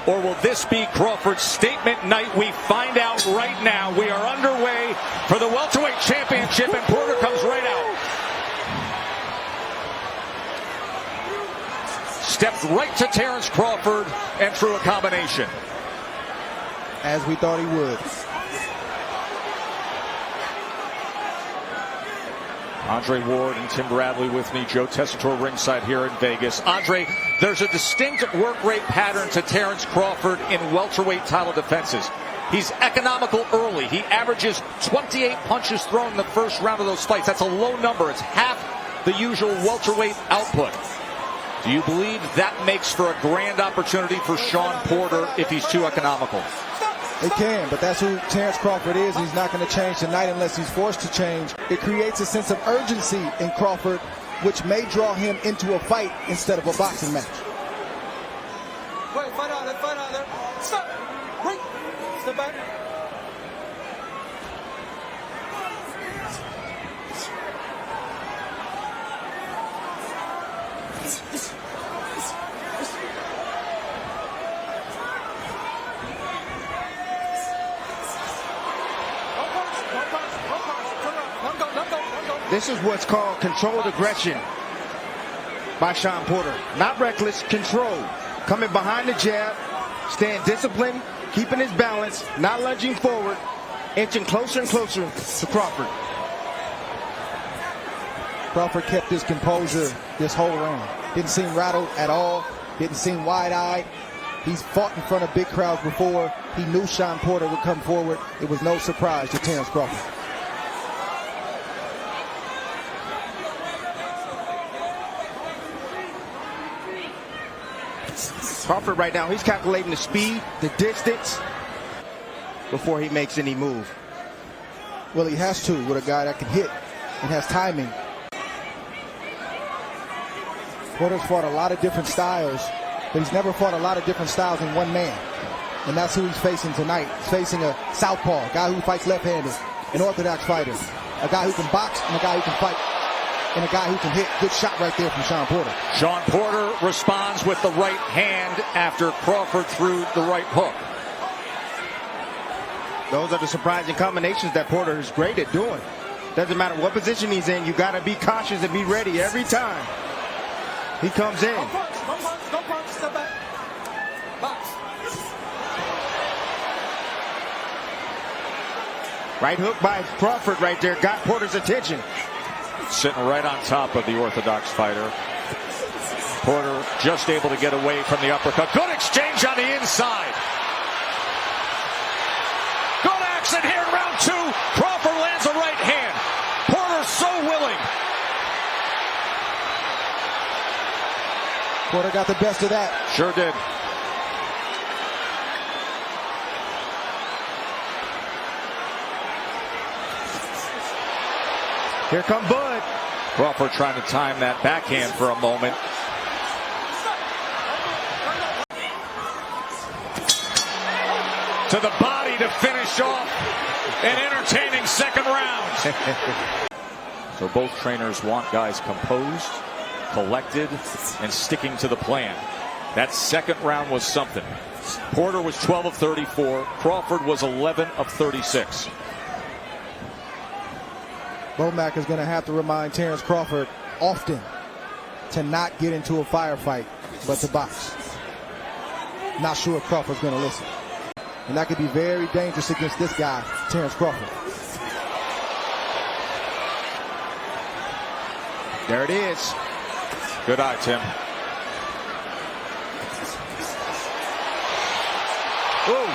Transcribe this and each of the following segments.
or will this be Crawford's statement night? We find out right now. We are underway for the welterweight championship, and Porter comes right out. Stepped right to Terence Crawford and threw a combination. As we thought he would. Andre Ward and Tim Bradley with me. Joe Tessitore ringside here in Vegas. Andre, there's a distinct work rate pattern to Terence Crawford in welterweight title defenses. He's economical early. He averages 28 punches thrown in the first round of those fights. That's a low number. It's half the usual welterweight output. Do you believe that makes for a grand opportunity for Shawn Porter if he's too economical? It can, but that's who Terence Crawford is. He's not going to change tonight unless he's forced to change. It creates a sense of urgency in Crawford, which may draw him into a fight instead of a boxing match. Wait, fight out there. Stop. Wait. Step back. This is what's called controlled aggression by Shawn Porter. Not reckless, controlled. Coming behind the jab, staying disciplined, keeping his balance, not lunging forward, inching closer and closer to Crawford. Crawford kept his composure this whole round. Didn't seem rattled at all. Didn't seem wide-eyed. He's fought in front of big crowds before. He knew Shawn Porter would come forward. It was no surprise to Terence Crawford. Crawford right now, he's calculating the speed, the distance, before he makes any move. Well, he has to with a guy that can hit and has timing. Porter's fought a lot of different styles, but he's never fought a lot of different styles in one man. And that's who he's facing tonight. He's facing a southpaw, a guy who fights left-handed, an orthodox fighter, a guy who can box and a guy who can fight, and a guy who can hit. Good shot right there from Shawn Porter. Shawn Porter responds with the right hand after Crawford threw the right hook. Those are the surprising combinations that Porter is great at doing. Doesn't matter what position he's in, you got to be cautious and be ready every time he comes in. Don't punch, step back. Box. Right hook by Crawford right there got Porter's attention. Sitting right on top of the orthodox fighter. Porter just able to get away from the uppercut. Good exchange on the inside. Good action here in round two. Crawford lands a right hand. Porter so willing. Porter got the best of that. Sure did. Here come Bud. Crawford trying to time that backhand for a moment. To the body to finish off an entertaining second round. So both trainers want guys composed, collected, and sticking to the plan. That second round was something. Porter was 12 of 34. Crawford was 11 of 36. Bomac is going to have to remind Terence Crawford often to not get into a firefight, but to box. Not sure if Crawford's going to listen. And that could be very dangerous against this guy, Terence Crawford. There it is. Good eye, Tim. Ooh.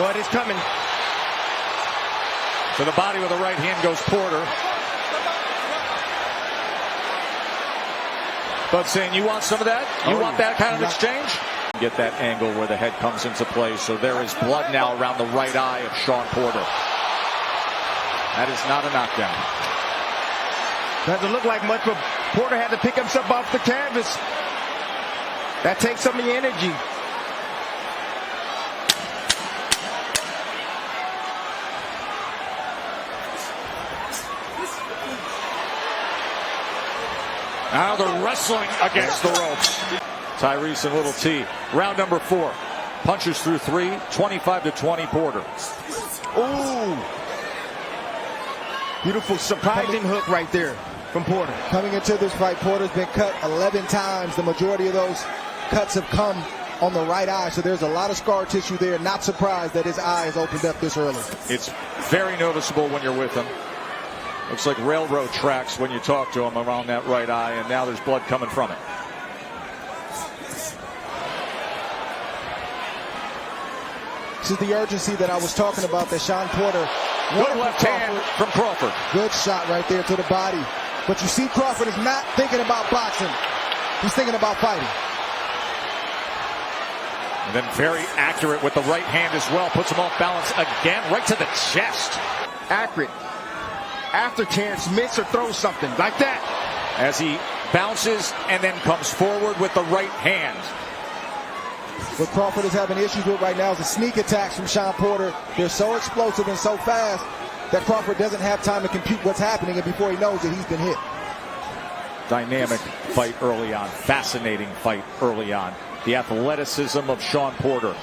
Bud is coming. To the body with the right hand goes Porter. Bud saying, you want some of that? You want that kind of exchange? Get that angle where the head comes into play. So there is blood now around the right eye of Shawn Porter. That is not a knockdown. Doesn't look like much, but Porter had to pick himself off the canvas. That takes some of the energy. Now they're wrestling against the ropes. Tyrese and Little T. Round number 4. Punches through 3, 25-20 Porter. Ooh. Beautiful surprising hook right there from Porter. Coming into this fight, Porter's been cut 11 times. The majority of those cuts have come on the right eye, so there's a lot of scar tissue there. Not surprised that his eye is opened up this early. It's very noticeable when you're with him. Looks like railroad tracks when you talk to him around that right eye, and now there's blood coming from it. This is the urgency that I was talking about that Shawn Porter Good left hand from Crawford. Good shot right there to the body. But you see Crawford is not thinking about boxing. He's thinking about fighting. And then very accurate with the right hand as well. Puts him off balance again, right to the chest. Accurate. After Terence missed or throws something like that. As he bounces and then comes forward with the right hand. What Crawford is having issues with right now is the sneak attacks from Shawn Porter. They're so explosive and so fast that Crawford doesn't have time to compute what's happening, and before he knows it, he's been hit. Dynamic fight early on. Fascinating fight early on. The athleticism of Shawn Porter.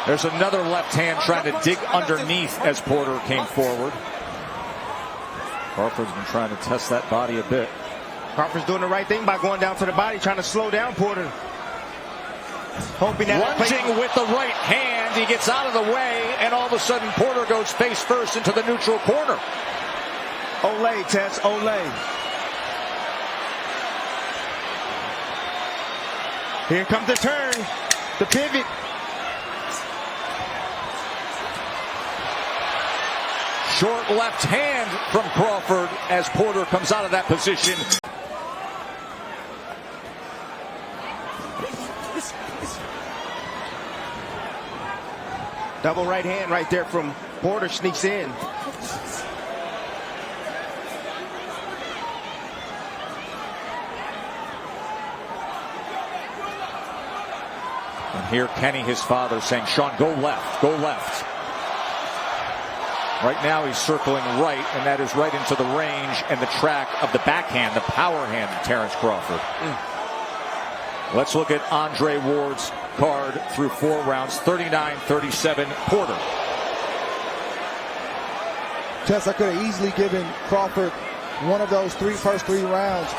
There's another left hand trying to dig underneath as Porter came forward. Crawford's been trying to test that body a bit. Crawford's doing the right thing by going down to the body, trying to slow down Porter. Hoping that lunging with the right hand, he gets out of the way, and all of a sudden Porter goes face first into the neutral corner. Olay, Tess, Olay. Here comes the turn, the pivot. Short left hand from Crawford as Porter comes out of that position. Double right hand right there from Porter, sneaks in. And here Kenny, his father, saying, Shawn, go left, go left. Right now he's circling right, and that is right into the range and the track of the backhand, the power hand of Terence Crawford. Let's look at Andre Ward's card through 4 rounds, 39-37 Porter. Tess, I could have easily given Crawford one of those first three rounds.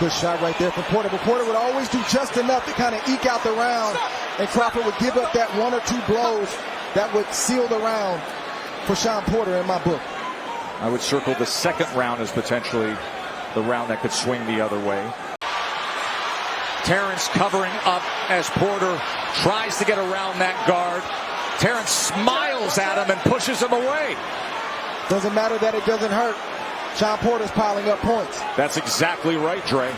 Good shot right there from Porter, but Porter would always do just enough to kind of eke out the round, and Crawford would give up that 1 or 2 blows that would seal the round for Shawn Porter in my book. I would circle the second round as potentially the round that could swing the other way. Terence covering up as Porter tries to get around that guard. Terence smiles at him and pushes him away. Doesn't matter that it doesn't hurt. Shawn Porter's piling up points. That's exactly right, Dre.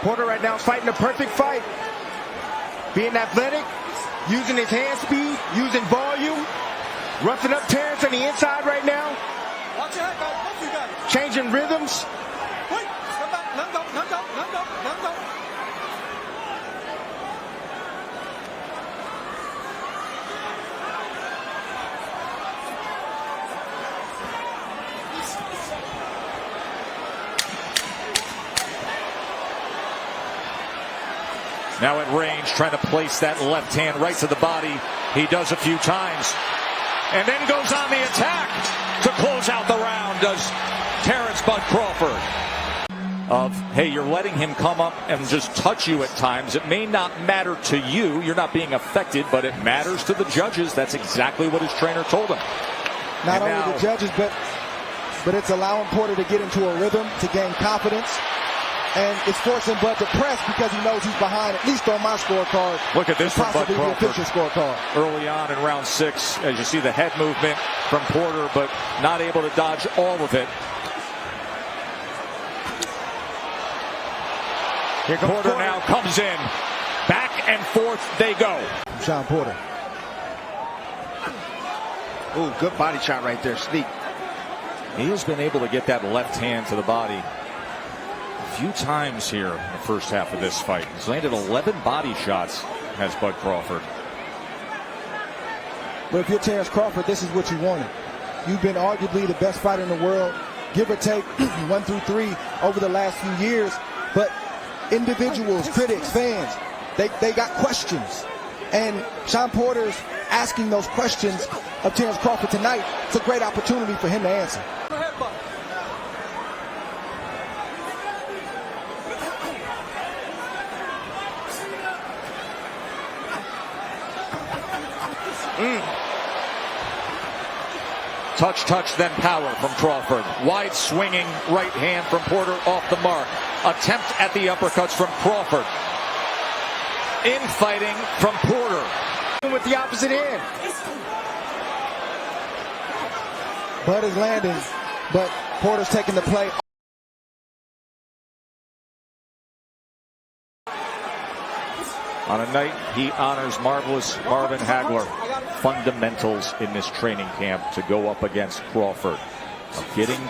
Porter right now is fighting a perfect fight. Being athletic, using his hand speed, using volume, roughing up Terence on the inside right now. Watch your head, guys. Both of you guys. Changing rhythms. Wait. Step back. Let go. Let go. Let go. Let go. Now at range, trying to place that left hand right to the body. He does a few times. And then goes on the attack to close out the round, does Terence Bud Crawford. Hey, you're letting him come up and just touch you at times. It may not matter to you. You're not being affected, but it matters to the judges. That's exactly what his trainer told him. Not only the judges, but it's allowing Porter to get into a rhythm, to gain confidence. And it's forcing Bud to press because he knows he's behind, at least on my scorecard. Look at this from Bud possibly the Crawford. official scorecard. Early on in round 6, as you see the head movement from Porter, but not able to dodge all of it. Here comes Porter now comes in. Back and forth they go. Shawn Porter. Ooh, good body shot right there, sneak. He has been able to get that left hand to the body a few times here in the first half of this fight. He's landed 11 body shots, has Bud Crawford. But if you're Terence Crawford, this is what you wanted. You've been arguably the best fighter in the world, give or take 1 through 3 over the last few years. But individuals, critics, fans, they got questions. And Shawn Porter's asking those questions of Terence Crawford tonight. It's a great opportunity for him to answer. Touch, touch, then power from Crawford. Wide swinging right hand from Porter off the mark. Attempt at the uppercuts from Crawford. Infighting from Porter. With the opposite hand. Bud is landing, but Porter's taking the play. On a night he honors marvelous Marvin Hagler. Fundamentals in this training camp to go up against Crawford. Of getting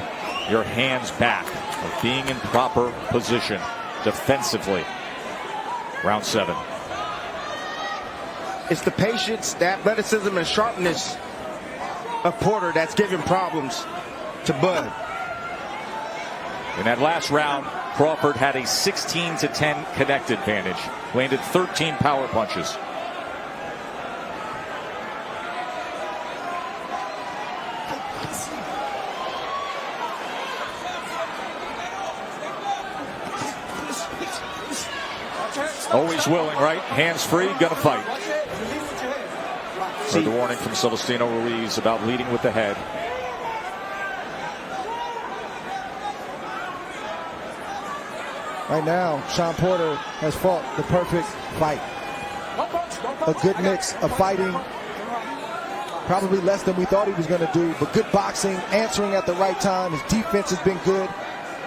your hands back, of being in proper position defensively. Round 7. It's the patience, the athleticism, and sharpness of Porter that's giving problems to Bud. In that last round, Crawford had a 16-10 connect advantage. Landed 13 power punches. Always willing, right? Hands free, gonna fight. Heard the warning from Celestino Ruiz about leading with the head. Right now, Shawn Porter has fought the perfect fight. A good mix of fighting, probably less than we thought he was going to do, but good boxing, answering at the right time. His defense has been good.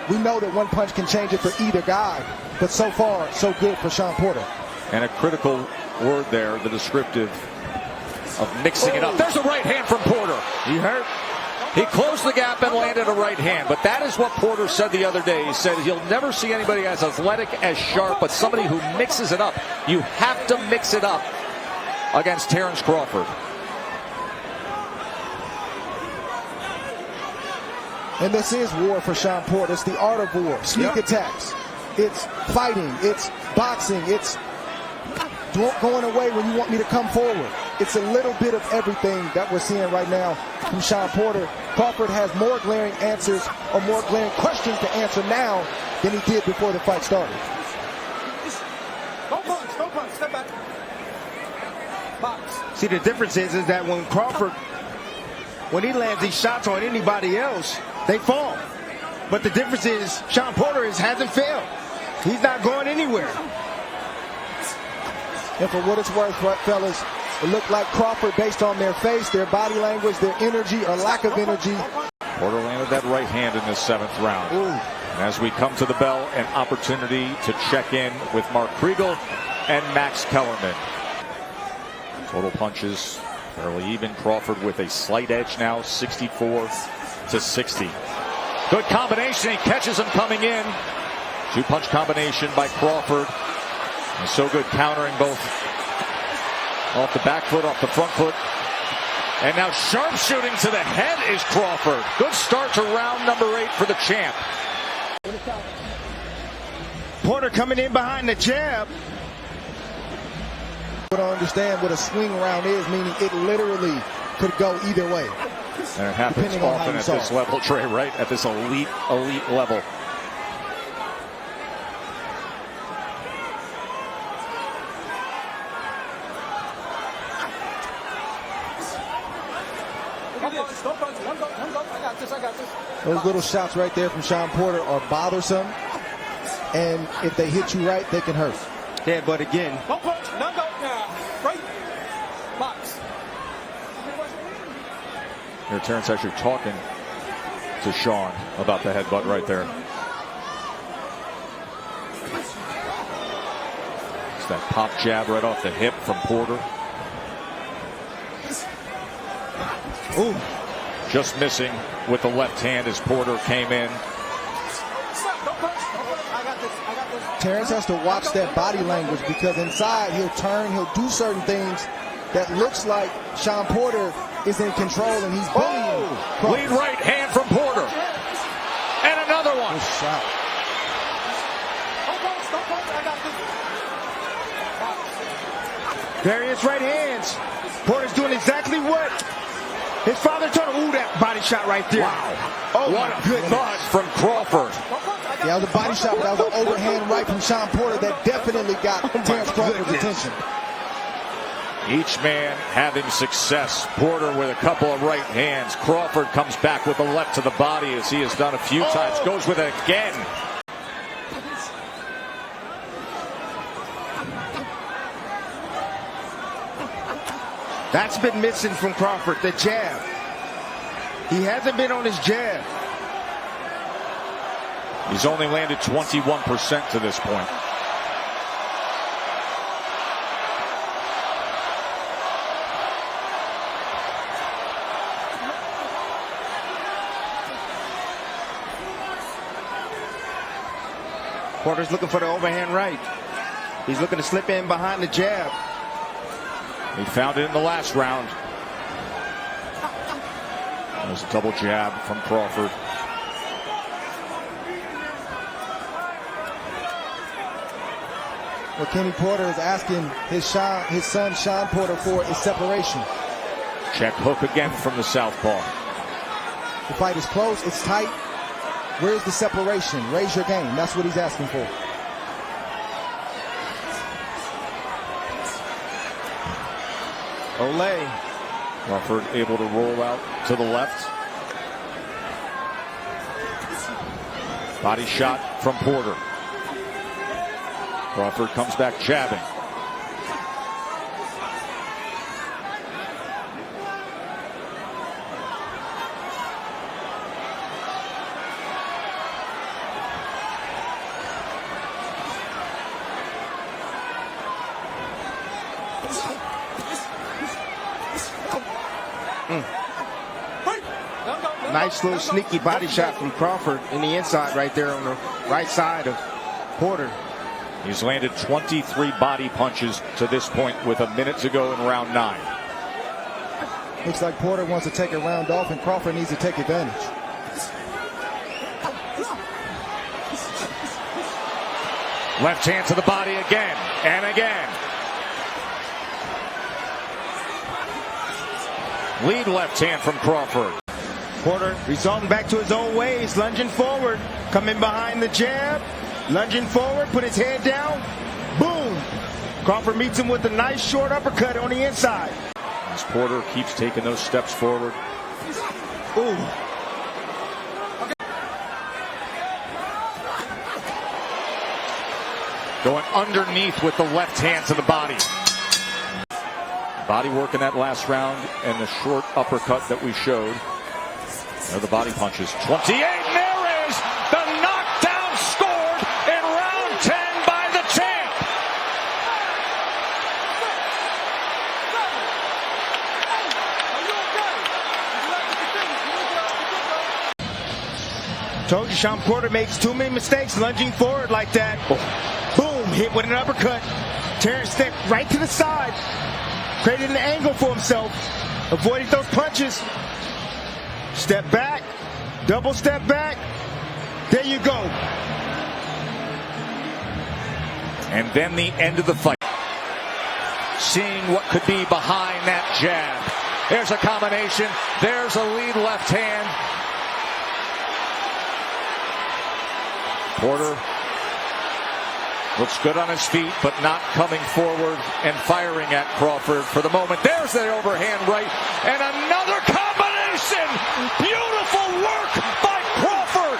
We know that one punch can change it for either guy, but so far, so good for Shawn Porter. And a critical word there, the descriptive of mixing it up. There's a right hand from Porter. He hurt. He closed the gap and landed a right hand. But that is what Porter said the other day. He said he'll never see anybody as athletic, as sharp, but somebody who mixes it up. You have to mix it up against Terence Crawford. And this is war for Shawn Porter. It's the art of war. Sneak attacks. It's fighting. It's boxing. It's going away when you want me to come forward. It's a little bit of everything that we're seeing right now from Shawn Porter. Crawford has more glaring answers or more glaring questions to answer now than he did before the fight started. Don't punch, step back. Box. See, the difference is that when Crawford, when he lands these shots on anybody else, they fall. But the difference is Shawn Porter hasn't failed. He's not going anywhere. And for what it's worth, fellas, it looked like Crawford, based on their face, their body language, their energy or lack of energy. Porter landed that right hand in this 7th round. Ooh. And as we come to the bell, an opportunity to check in with Mark Kriegel and Max Kellerman. Total punches fairly even. Crawford with a slight edge now, 64-60. Good combination. He catches him coming in. 2-punch combination by Crawford. And so good countering both off the back foot, off the front foot. And now sharpshooting to the head is Crawford. Good start to round number 8 for the champ. Porter coming in behind the jab. I don't understand what a swing round is, meaning it literally could go either way. And it happens often at this level, Trey, right? At this elite level. Those little shots right there from Shawn Porter are bothersome, and if they hit you right, they can hurt. Yeah, but again, Don't punch, knock out now. Right. Box. Here, Terence actually talking to Shawn about the headbutt right there. It's that pop jab right off the hip from Porter. Ooh. Just missing with the left hand as Porter came in. Terence has to watch that body language, because inside he'll turn, he'll do certain things, that looks like Shawn Porter is in control and he's bullying. Lead right hand from Porter. And another one. Good shot. Various right hands. Porter's doing exactly what his father told him. Ooh, that body shot right there. Wow. Oh, what my a good thought from Crawford. Yeah, that was a body shot, but that was an overhand right from Shawn Porter that definitely got Terence Crawford's attention. Each man having success. Porter with a couple of right hands. Crawford comes back with a left to the body as he has done a few times. Goes with it again. That's been missing from Crawford, the jab. He hasn't been on his jab. He's only landed 21% to this point. Porter's looking for the overhand right. He's looking to slip in behind the jab. He found it in the last round. There's a double jab from Crawford. What Kenny Porter is asking his son Shawn Porter for is separation. Check hook again from the southpaw. The fight is close, it's tight. Where's the separation? Raise your game. That's what he's asking for. Olay. Crawford able to roll out to the left. Body shot from Porter. Crawford comes back jabbing. Nice little sneaky body shot from Crawford in the inside right there on the right side of Porter. He's landed 23 body punches to this point with a minute to go in round 9. Looks like Porter wants to take a round off and Crawford needs to take advantage. Left hand to the body again and again. Lead left hand from Crawford. Porter resorting back to his old ways, lunging forward, coming behind the jab, lunging forward, put his head down, boom. Crawford meets him with a nice short uppercut on the inside. As Porter keeps taking those steps forward. Ooh. Going underneath with the left hand to the body. Body work in that last round and the short uppercut that we showed. There are the body punches. 28, and there is the knockdown scored in round 10 by the champ. Told you Shawn Porter makes too many mistakes lunging forward like that. Boom, hit with an uppercut. Terence stepped right to the side, created an angle for himself, avoided those punches. Step back, double step back. There you go. And then the end of the fight. Seeing what could be behind that jab. There's a combination. There's a lead left hand. Porter looks good on his feet, but not coming forward and firing at Crawford for the moment. There's the overhand right, and another combination. Beautiful work by Crawford.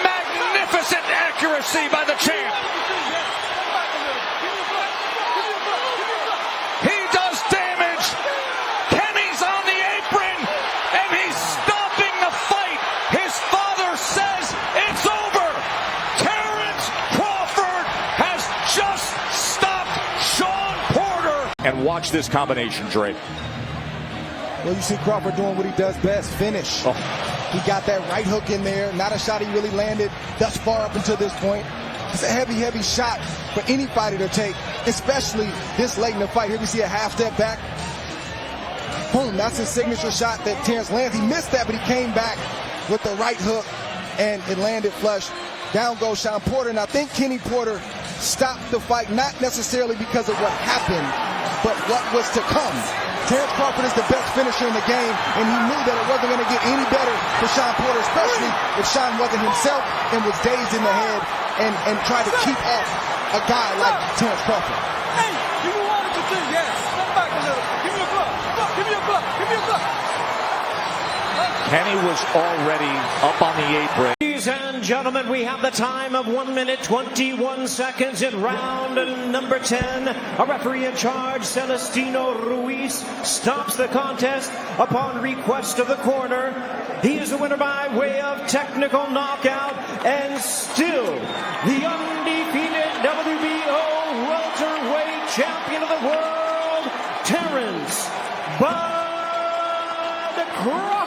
Magnificent accuracy by the champ. He does damage. Kenny's on the apron, and he's stopping the fight. His father says it's over. Terence Crawford has just stopped Shawn Porter. And watch this combination, Dre. Well, you see Crawford doing what he does best, finish. He got that right hook in there. Not a shot he really landed thus far up until this point. It's a heavy, heavy shot for any fighter to take, especially this late in the fight. Here we see a half step back. Boom, that's his signature shot that Terence lands. He missed that, but he came back with the right hook, and it landed flush. Down goes Shawn Porter, and I think Kenny Porter stopped the fight, not necessarily because of what happened, but what was to come. Terence Crawford is the best finisher in the game, and he knew that it wasn't going to get any better for Shawn Porter, especially if Shawn wasn't himself and was dazed in the head and tried to keep off a guy like Terence Crawford. Hey, you wanted to do, yes. Step back a little. Give me a glove. Give me a glove. Give me a glove. Kenny was already up on the apron. Ladies and gentlemen, we have the time of 1 minute 21 seconds in round number 10. A referee in charge, Celestino Ruiz, stops the contest upon request of the corner. He is the winner by way of technical knockout and still the undefeated WBO welterweight champion of the world, Terence Crawford.